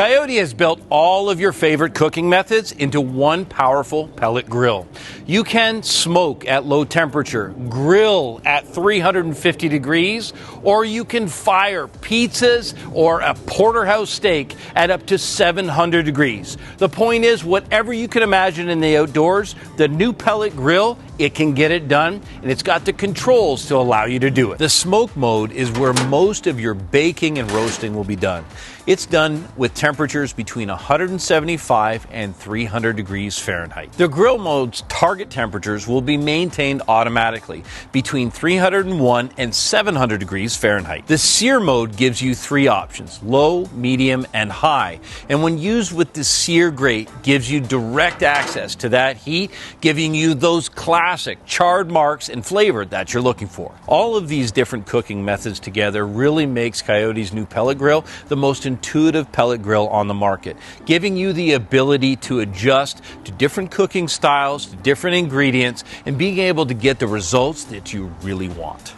Coyote has built all of your favorite cooking methods into one powerful pellet grill. You can smoke at low temperature, grill at 350 degrees, or you can fire pizzas or a porterhouse steak at up to 700 degrees. The point is, whatever you can imagine in the outdoors, the new pellet grill, it can get it done, and it's got the controls to allow you to do it. The smoke mode is where most of your baking and roasting will be done. It's done with temperatures between 175 and 300 degrees Fahrenheit. The grill mode's target temperatures will be maintained automatically between 301 and 700 degrees Fahrenheit. The sear mode gives you three options: low, medium, and high. And when used with the sear grate, gives you direct access to that heat, giving you those classic charred marks and flavor that you're looking for. All of these different cooking methods together really makes Coyote's new pellet grill the most intuitive pellet grill on the market, giving you the ability to adjust to different cooking styles, to different ingredients, and being able to get the results that you really want.